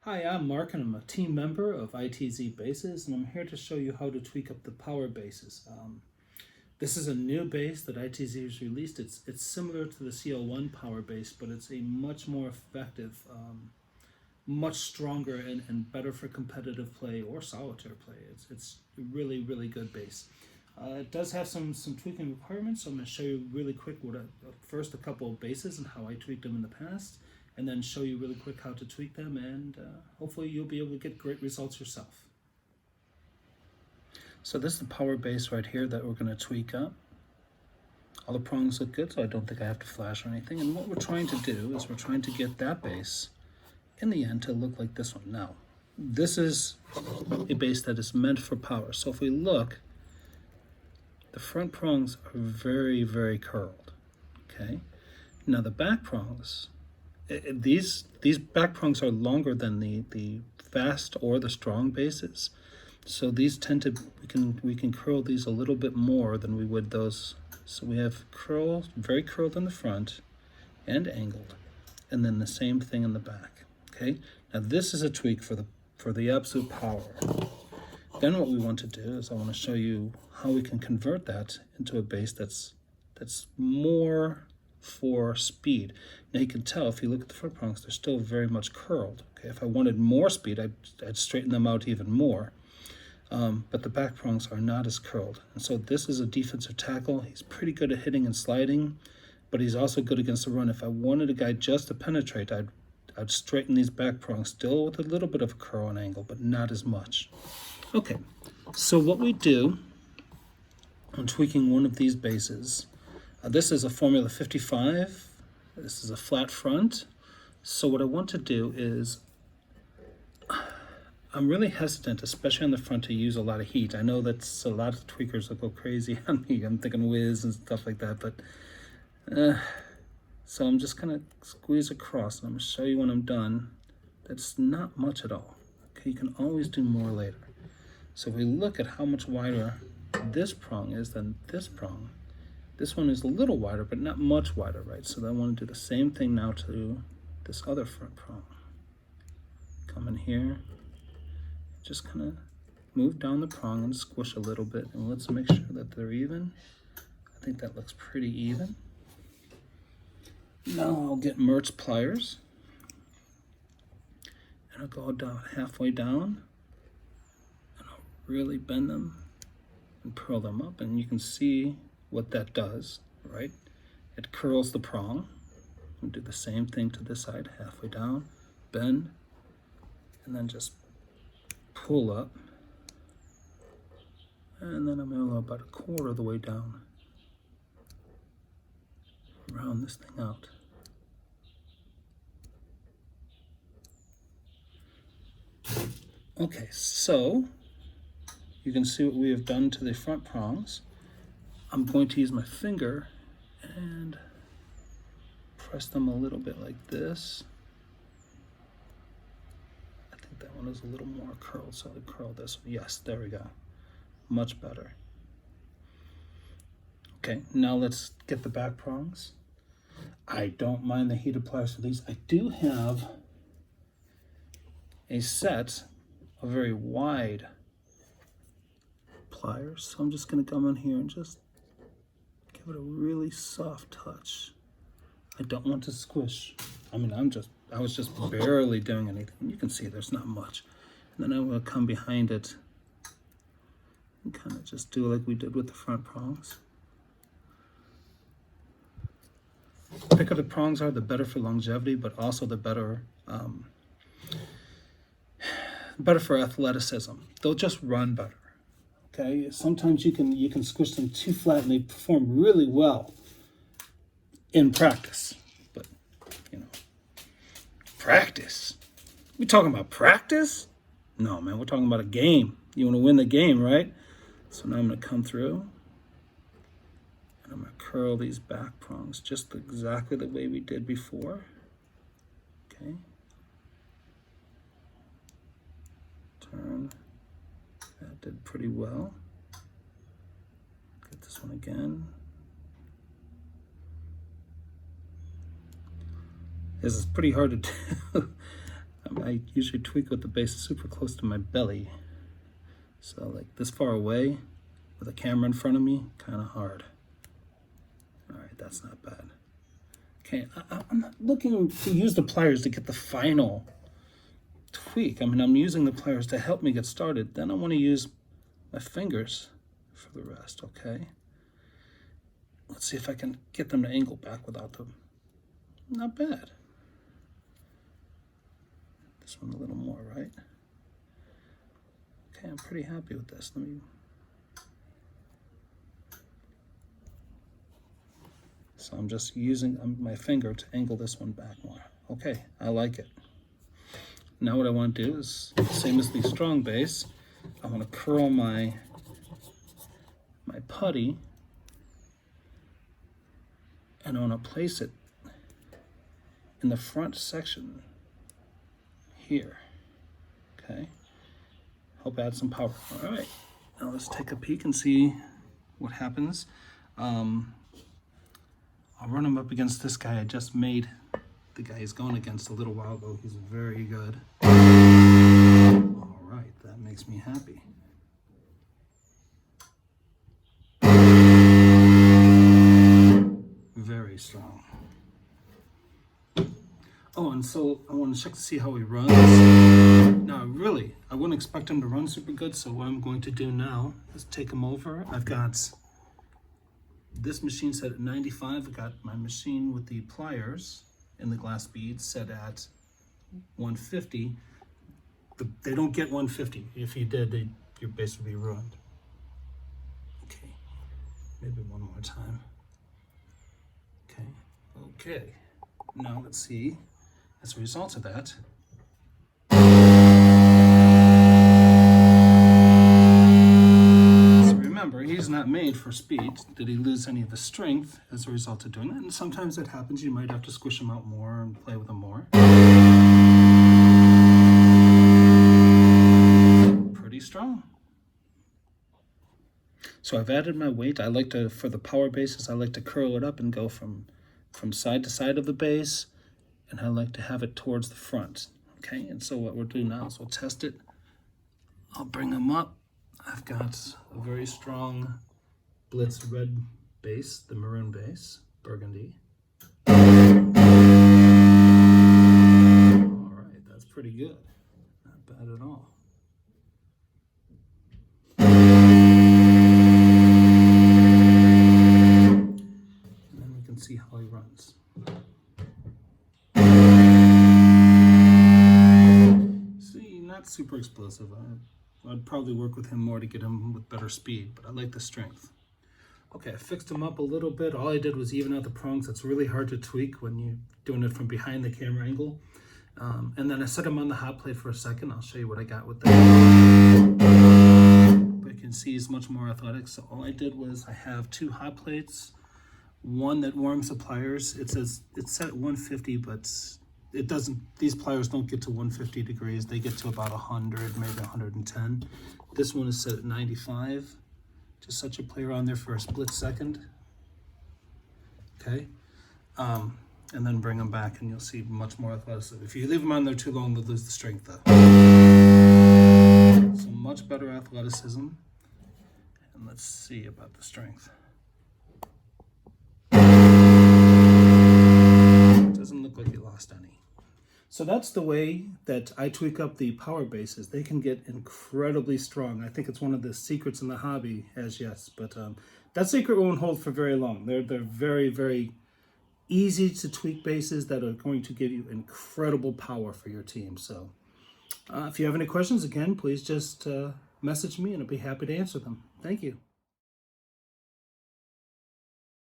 Hi, I'm Mark and I'm a team member of ITZ Bases, and I'm here to show you how to tweak up the power bases. This is a new base that ITZ has released. It's similar to the CL1 power base, but it's a much more effective, much stronger and better for competitive play or solitaire play. It's a really good base. It does have some tweaking requirements, so I'm going to show you really quick first a couple of bases and how I tweaked them in the past, and then show you really quick how to tweak them, and hopefully you'll be able to get great results yourself. So this is the power base right here that we're going to tweak up. All the prongs look good, so I don't think I have to flash or anything. And what we're trying to do is we're trying to get that base in the end to look like this one. Now, this is a base that is meant for power. So if we look, the front prongs are very curled. Okay. Now the back prongs, these back prongs are longer than the fast or the strong bases. So these tend to, we can curl these a little bit more than we would those. So we have very curled in the front and angled, and then the same thing in the back. Okay. Now this is a tweak for the absolute power. Then what we want to do is I want to show you how we can convert that into a base that's more for speed. Now you can tell if you look at the front prongs, they're still very much curled. Okay, if I wanted more speed, I'd straighten them out even more. But the back prongs are not as curled. And so this is a defensive tackle. He's pretty good at hitting and sliding, but he's also good against the run. If I wanted a guy just to penetrate, I'd straighten these back prongs still with a little bit of a curl and angle, but not as much. Okay, so what we do on tweaking one of these bases, this is a Formula 55. This is a flat front. So what I want to do is, I'm really hesitant, especially on the front, to use a lot of heat. I know that's a lot of tweakers will go crazy on me. I'm thinking whiz and stuff like that, but so I'm just gonna squeeze across, and I'm gonna show you when I'm done. That's not much at all. Okay, you can always do more later. So if we look at how much wider this prong is than this prong, this one is a little wider, but not much wider, right? So I want to do the same thing now to this other front prong. Come in here, just kind of move down the prong and squish a little bit, and let's make sure that they're even. I think that looks pretty even. Now I'll get Mertz pliers, and I'll go down halfway down, and I'll really bend them and curl them up, and you can see what that does, right? It curls the prong. We'll do the same thing to this side, halfway down, bend, and then just pull up, and then I'm going to go about a quarter of the way down, round this thing out. Okay, so you can see what we have done to the front prongs. I'm going to use my finger and press them a little bit like this. I think that one is a little more curled, so I curl this one. Yes, there we go. Much better. Okay, now let's get the back prongs. I don't mind the heat pliers for these. I do have a set of very wide pliers, so I'm just going to come in here and just give it a really soft touch. I don't want to squish. I mean, I was just barely doing anything. You can see there's not much. And then I'm going to come behind it and kind of just do like we did with the front prongs. The thicker the prongs are, the better for longevity, but also the better for athleticism. They'll just run better. Okay, sometimes you can squish them too flat and they perform really well in practice. But practice. We talking about practice? No, man, we're talking about a game. You want to win the game, right? So now I'm going to come through and I'm going to curl these back prongs just exactly the way we did before. Okay. Turn. That did pretty well. Get this one again. This is pretty hard to do. I usually tweak with the bass super close to my belly. So like this far away with a camera in front of me, kind of hard. All right, that's not bad. Okay, I'm not looking to use the pliers to get the final tweak. I mean, I'm using the pliers to help me get started. Then I want to use my fingers for the rest, okay? Let's see if I can get them to angle back without them. Not bad. This one a little more, right? Okay, I'm pretty happy with this. Let me... So I'm just using my finger to angle this one back more. Okay, I like it. Now what I want to do is, same as the strong bass, I want to curl my putty, and I want to place it in the front section here. Okay, help add some power. All right, now let's take a peek and see what happens. I'll run him up against this guy I just made. The guy he's going against a little while ago. He's very good. All right, that makes me happy. Very strong. Oh, and so I want to check to see how he runs. Now, really, I wouldn't expect him to run super good, so what I'm going to do now is take him over. I've got this machine set at 95. I got my machine with the pliers and the glass beads set at 150. They don't get 150. If you did, your bass would be ruined. Okay, maybe one more time. Okay. Now let's see, as a result of that, remember, he's not made for speed. Did he lose any of his strength as a result of doing that? And sometimes that happens. You might have to squish him out more and play with him more. Pretty strong. So I've added my weight. I like to, for the power basses, I like to curl it up and go from side to side of the bass, and I like to have it towards the front. Okay, and so what we'll do now is we'll test it. I'll bring him up. I've got a very strong Blitz red bass, the maroon bass, burgundy. All right, that's pretty good. Not bad at all. And then we can see how he runs. See, not super explosive. I'd probably work with him more to get him with better speed, but I like the strength. Okay, I fixed him up a little bit. All I did was even out the prongs. It's really hard to tweak when you're doing it from behind the camera angle. And then I set him on the hot plate for a second. I'll show you what I got with that. But you can see he's much more athletic. So all I did was I have two hot plates, one that warms the pliers. It says it's set at 150, but it doesn't, these pliers don't get to 150 degrees. They get to about 100, maybe 110. This one is set at 95. Just set your player on there for a split second. Okay. And then bring them back and you'll see much more athleticism. If you leave them on there too long, they'll lose the strength though. So much better athleticism. And let's see about the strength. It doesn't look like you lost any. So that's the way that I tweak up the power basses. They can get incredibly strong. I think it's one of the secrets in the hobby, as yes, but that secret won't hold for very long. They're very, very easy to tweak basses that are going to give you incredible power for your team. So if you have any questions, again, please just message me and I'll be happy to answer them. Thank you.